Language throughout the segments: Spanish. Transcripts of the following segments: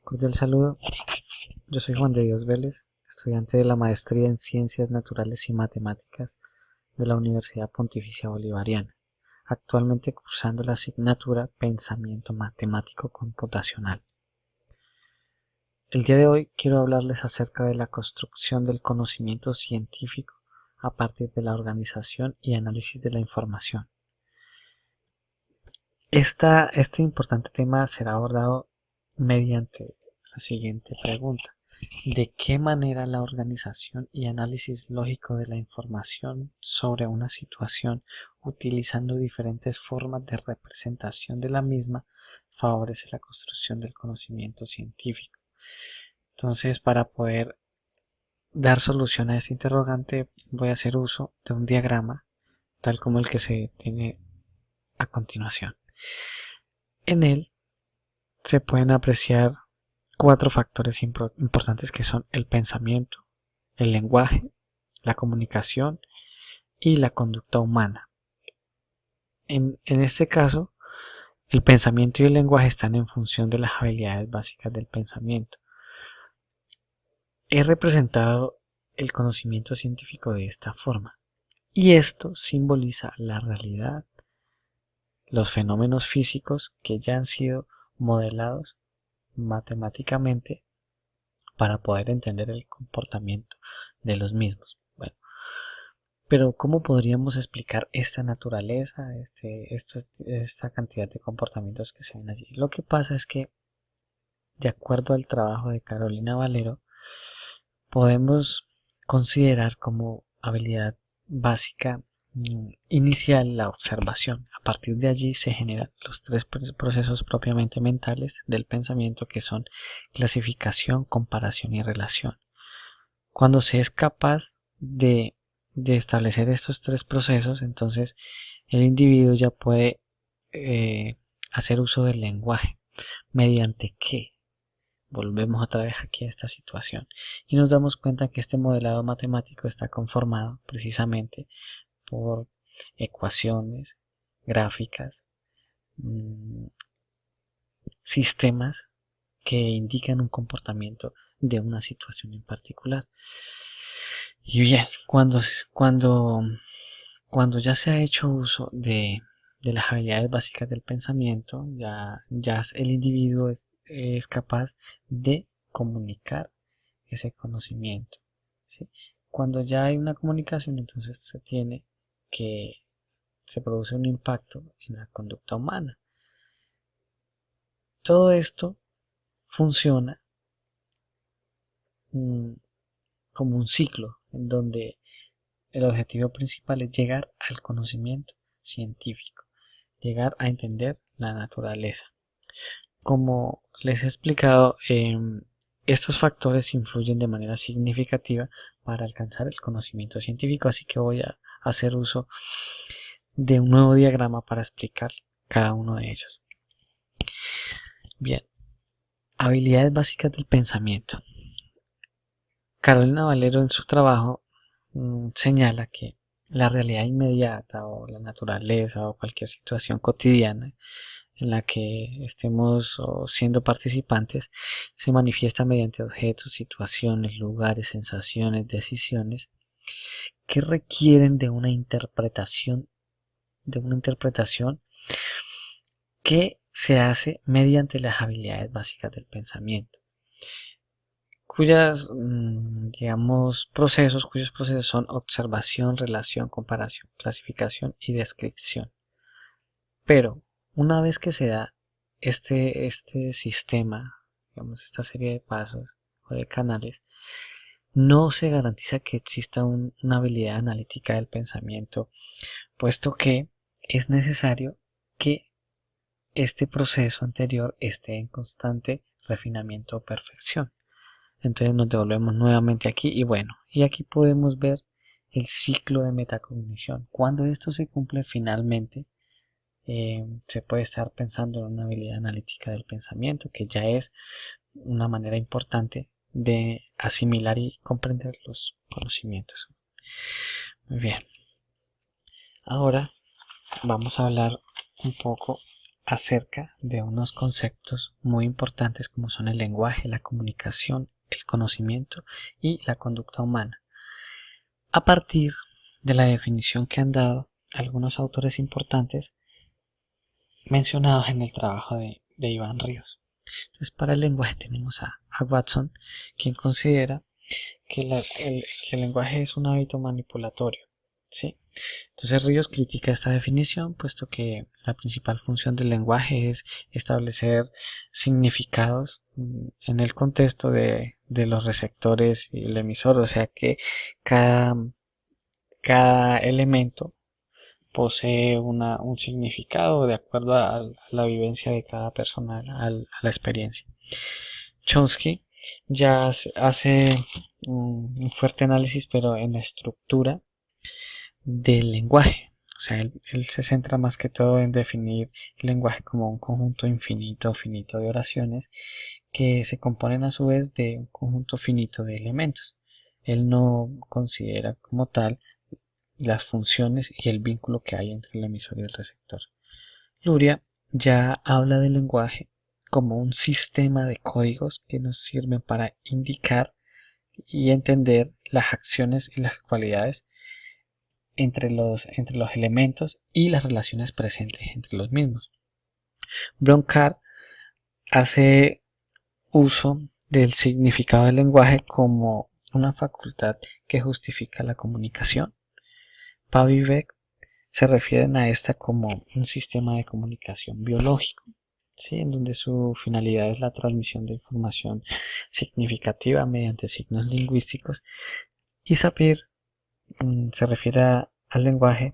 Cordial saludo, yo soy Juan de Dios Vélez, estudiante de la Maestría en Ciencias Naturales y Matemáticas de la Universidad Pontificia Bolivariana, actualmente cursando la asignatura Pensamiento Matemático Computacional. El día de hoy quiero hablarles acerca de la construcción del conocimiento científico a partir de la organización y análisis de la información. Este importante tema será abordado mediante la siguiente pregunta. ¿De qué manera la organización y análisis lógico de la información sobre una situación, utilizando diferentes formas de representación de la misma, favorece la construcción del conocimiento científico? Entonces, para poder dar solución a este interrogante, voy a hacer uso de un diagrama, tal como el que se tiene a continuación. En él se pueden apreciar cuatro factores importantes que son el pensamiento, el lenguaje, la comunicación y la conducta humana. En este caso, el pensamiento y el lenguaje están en función de las habilidades básicas del pensamiento. He representado el conocimiento científico de esta forma, y esto simboliza la realidad, los fenómenos físicos que ya han sido modelados matemáticamente para poder entender el comportamiento de los mismos. Bueno, pero ¿cómo podríamos explicar esta naturaleza, esta cantidad de comportamientos que se ven allí? Lo que pasa es que, de acuerdo al trabajo de Carolina Valero, podemos considerar como habilidad básica inicial la observación. A partir de allí se generan los tres procesos propiamente mentales del pensamiento, que son clasificación, comparación y relación. Cuando se es capaz de establecer estos tres procesos, entonces el individuo ya puede hacer uso del lenguaje. ¿Mediante qué? Volvemos otra vez aquí a esta situación y nos damos cuenta que este modelado matemático está conformado precisamente por ecuaciones, gráficas, sistemas que indican un comportamiento de una situación en particular. Y bien, cuando ya se ha hecho uso de las habilidades básicas del pensamiento, ya el individuo es capaz de comunicar ese conocimiento, ¿sí? Cuando ya hay una comunicación, entonces se produce un impacto en la conducta humana. Todo esto funciona como un ciclo en donde el objetivo principal es llegar al conocimiento científico, llegar a entender la naturaleza. Como les he explicado, estos factores influyen de manera significativa para alcanzar el conocimiento científico, así que voy a hacer uso de un nuevo diagrama para explicar cada uno de ellos. Bien, habilidades básicas del pensamiento. Carolina Valero en su trabajo señala que la realidad inmediata o la naturaleza o cualquier situación cotidiana en la que estemos siendo participantes se manifiesta mediante objetos, situaciones, lugares, sensaciones, decisiones que requieren de una interpretación que se hace mediante las habilidades básicas del pensamiento, cuyos procesos son observación, relación, comparación, clasificación y descripción. Pero una vez que se da este sistema, esta serie de pasos o de canales, no se garantiza que exista una habilidad analítica del pensamiento, puesto que es necesario que este proceso anterior esté en constante refinamiento o perfección. Entonces nos devolvemos nuevamente aquí y bueno, y aquí podemos ver el ciclo de metacognición. Cuando esto se cumple finalmente, se puede estar pensando en una habilidad analítica del pensamiento, que ya es una manera importante de asimilar y comprender los conocimientos. Muy bien, ahora vamos a hablar un poco acerca de unos conceptos muy importantes como son el lenguaje, la comunicación, el conocimiento y la conducta humana, a partir de la definición que han dado algunos autores importantes mencionados en el trabajo de Iván Ríos. Entonces, para el lenguaje tenemos a Watson, quien considera que el lenguaje es un hábito manipulatorio, ¿sí? Entonces Ríos critica esta definición, puesto que la principal función del lenguaje es establecer significados en el contexto de los receptores y el emisor, o sea que cada elemento posee un significado de acuerdo a la vivencia de cada persona, a la experiencia. Chomsky ya hace un fuerte análisis, pero en la estructura del lenguaje. O sea, él se centra más que todo en definir el lenguaje como un conjunto infinito o finito de oraciones que se componen a su vez de un conjunto finito de elementos. Él no considera como tal las funciones y el vínculo que hay entre el emisor y el receptor. Luria ya habla del lenguaje como un sistema de códigos que nos sirven para indicar y entender las acciones y las cualidades entre los elementos y las relaciones presentes entre los mismos. Bronckart hace uso del significado del lenguaje como una facultad que justifica la comunicación. Pavl y Beck se refieren a esta como un sistema de comunicación biológico, ¿sí? En donde su finalidad es la transmisión de información significativa mediante signos lingüísticos, y Sapir se refiere al lenguaje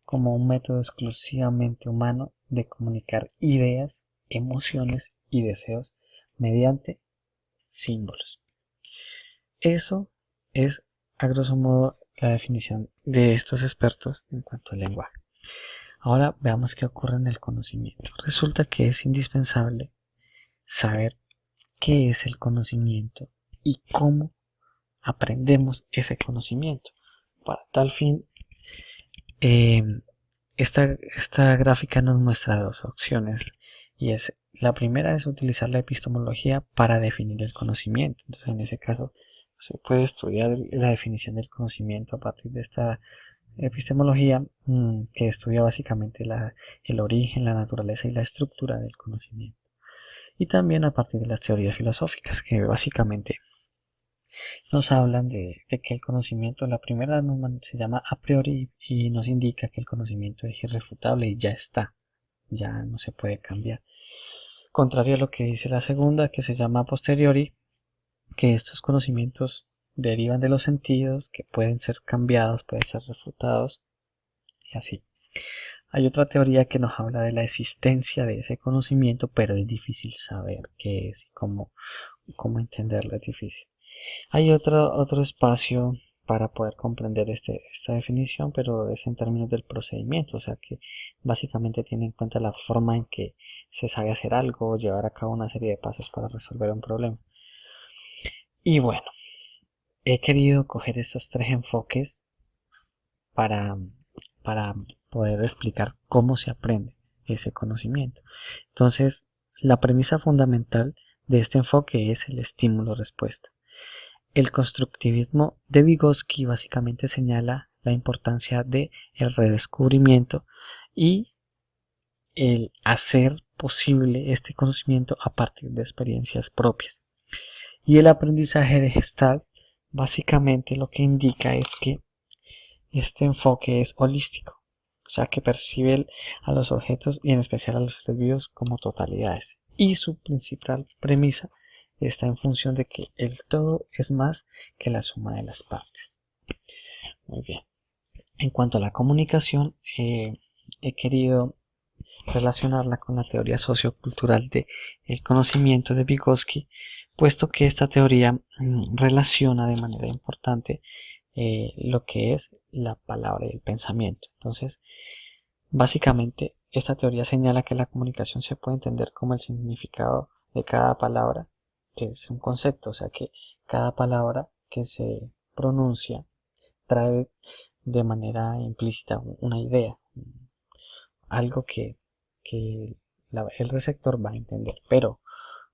como un método exclusivamente humano de comunicar ideas, emociones y deseos mediante símbolos. Eso es, a grosso modo, la definición de estos expertos en cuanto al lenguaje. Ahora veamos qué ocurre en el conocimiento. Resulta que es indispensable saber qué es el conocimiento y cómo aprendemos ese conocimiento. Para tal fin, esta gráfica nos muestra dos opciones, y la primera es utilizar la epistemología para definir el conocimiento. Entonces, en ese caso, se puede estudiar la definición del conocimiento a partir de esta epistemología que estudia básicamente el origen, la naturaleza y la estructura del conocimiento. Y también a partir de las teorías filosóficas, que básicamente nos hablan de que el conocimiento, la primera se llama a priori y nos indica que el conocimiento es irrefutable y ya está, ya no se puede cambiar. Contrario a lo que dice la segunda, que se llama a posteriori, que estos conocimientos derivan de los sentidos, que pueden ser cambiados, pueden ser refutados y así. Hay otra teoría que nos habla de la existencia de ese conocimiento, pero es difícil saber qué es y cómo entenderlo, es difícil. Hay otro espacio para poder comprender esta definición, pero es en términos del procedimiento, o sea que básicamente tiene en cuenta la forma en que se sabe hacer algo o llevar a cabo una serie de pasos para resolver un problema. Y bueno, he querido coger estos tres enfoques para poder explicar cómo se aprende ese conocimiento. Entonces, la premisa fundamental de este enfoque es el estímulo-respuesta. El constructivismo de Vygotsky básicamente señala la importancia de el redescubrimiento y el hacer posible este conocimiento a partir de experiencias propias. Y el aprendizaje de Gestalt básicamente lo que indica es que este enfoque es holístico, o sea que percibe a los objetos y en especial a los seres vivos como totalidades. Y su principal premisa está en función de que el todo es más que la suma de las partes. Muy bien. En cuanto a la comunicación, he querido relacionarla con la teoría sociocultural del conocimiento de Vygotsky, puesto que esta teoría relaciona de manera importante lo que es la palabra y el pensamiento. Entonces, básicamente, esta teoría señala que la comunicación se puede entender como el significado de cada palabra. Es un concepto, o sea que cada palabra que se pronuncia trae de manera implícita una idea, algo que el receptor va a entender. Pero,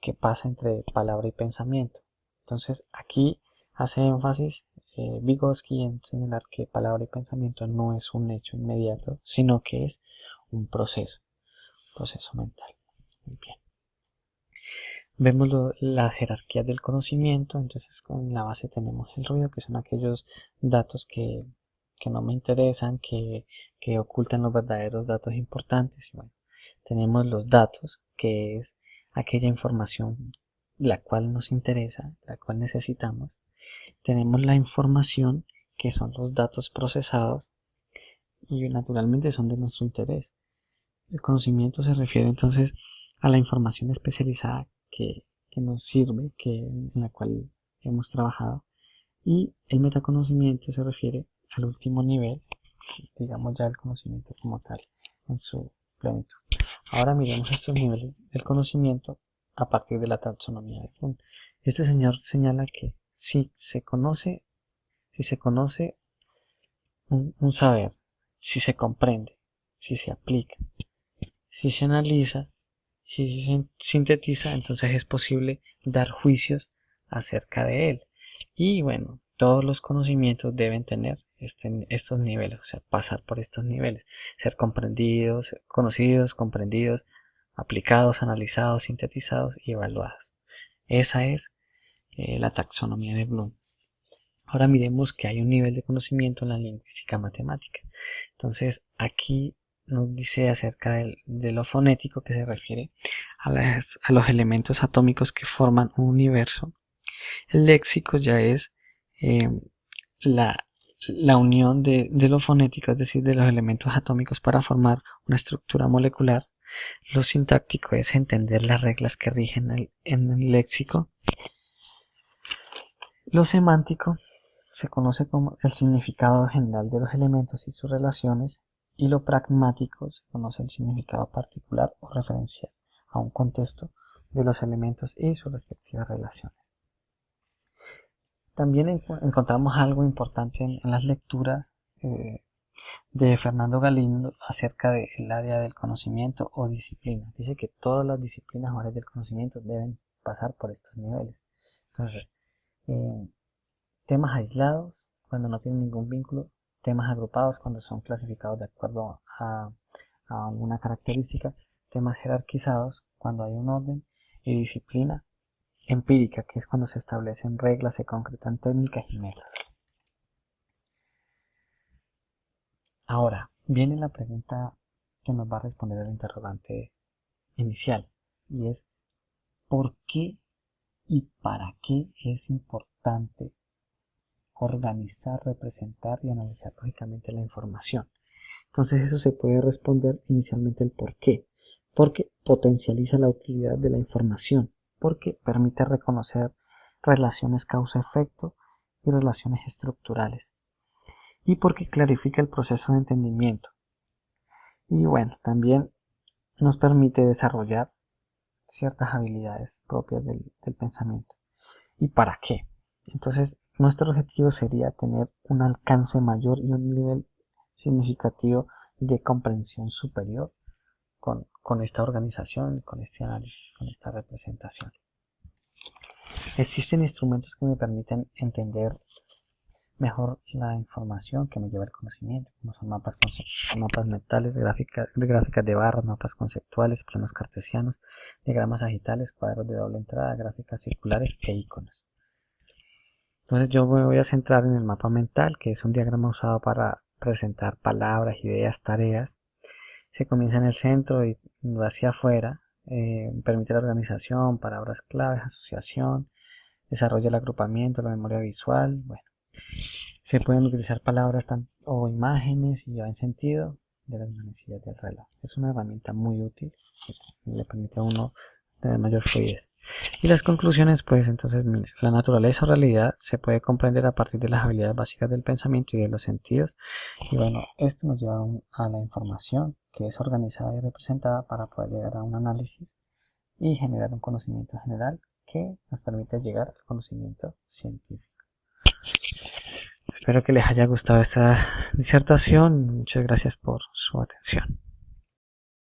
¿qué pasa entre palabra y pensamiento? Entonces, aquí hace énfasis Vygotsky en señalar que palabra y pensamiento no es un hecho inmediato, sino que es un proceso mental. Muy bien. Vemos la jerarquía del conocimiento. Entonces, en la base tenemos el ruido, que son aquellos datos que no me interesan, que ocultan los verdaderos datos importantes. Y bueno, tenemos los datos, que es aquella información la cual nos interesa, la cual necesitamos. Tenemos la información, que son los datos procesados y naturalmente son de nuestro interés. El conocimiento se refiere entonces a la información especializada que nos sirve, en la cual hemos trabajado, y el metaconocimiento se refiere al último nivel, digamos ya el conocimiento como tal en su plenitud. Ahora miremos estos niveles del conocimiento a partir de la taxonomía de Bloom. Este señor señala que si se conoce un saber, si se comprende, si se aplica, si se analiza, si se sintetiza, entonces es posible dar juicios acerca de él. Y bueno, todos los conocimientos deben tener estos niveles, o sea, pasar por estos niveles, ser comprendidos, conocidos, comprendidos, aplicados, analizados, sintetizados y evaluados. Esa es la taxonomía de Bloom. Ahora miremos que hay un nivel de conocimiento en la lingüística matemática. Entonces aquí nos dice acerca de lo fonético, que se refiere a los elementos atómicos que forman un universo. El léxico ya es la unión de lo fonético, es decir, de los elementos atómicos para formar una estructura molecular. Lo sintáctico es entender las reglas que rigen en el léxico. Lo semántico se conoce como el significado general de los elementos y sus relaciones, y lo pragmático se conoce el significado particular o referencial a un contexto de los elementos y sus respectivas relaciones. También encontramos algo importante en las lecturas de Fernando Galindo acerca del área del conocimiento o disciplina. Dice que todas las disciplinas o áreas del conocimiento deben pasar por estos niveles. Entonces, temas aislados cuando no tienen ningún vínculo, temas agrupados cuando son clasificados de acuerdo a alguna característica, temas jerarquizados cuando hay un orden, y disciplina empírica, que es cuando se establecen reglas, se concretan técnicas y métodos. Ahora viene la pregunta que nos va a responder el interrogante inicial, y es ¿por qué y para qué es importante organizar, representar y analizar lógicamente la información? Entonces eso se puede responder inicialmente el por qué. Porque potencializa la utilidad de la información, porque permite reconocer relaciones causa-efecto y relaciones estructurales, y porque clarifica el proceso de entendimiento. Y bueno, también nos permite desarrollar ciertas habilidades propias del pensamiento. ¿Y para qué? Entonces, nuestro objetivo sería tener un alcance mayor y un nivel significativo de comprensión superior con esta organización, con este análisis, con esta representación. Existen instrumentos que me permiten entender mejor la información que me lleva el conocimiento, como son mapas mentales, gráficas de barras, mapas conceptuales, planos cartesianos, diagramas sagitales, cuadros de doble entrada, gráficas circulares e iconos. Entonces yo me voy a centrar en el mapa mental, que es un diagrama usado para presentar palabras, ideas, tareas. Se comienza en el centro y va hacia afuera, permite la organización, palabras claves, asociación, desarrolla el agrupamiento, la memoria visual. Bueno, se pueden utilizar palabras o imágenes y va en sentido de las manecillas del reloj. Es una herramienta muy útil que le permite a uno tener mayor fluidez. Y las conclusiones, pues entonces, mire, la naturaleza o realidad se puede comprender a partir de las habilidades básicas del pensamiento y de los sentidos. Y bueno, esto nos lleva a la información que es organizada y representada para poder llegar a un análisis y generar un conocimiento general que nos permite llegar al conocimiento científico. Espero que les haya gustado esta disertación. Muchas gracias por su atención.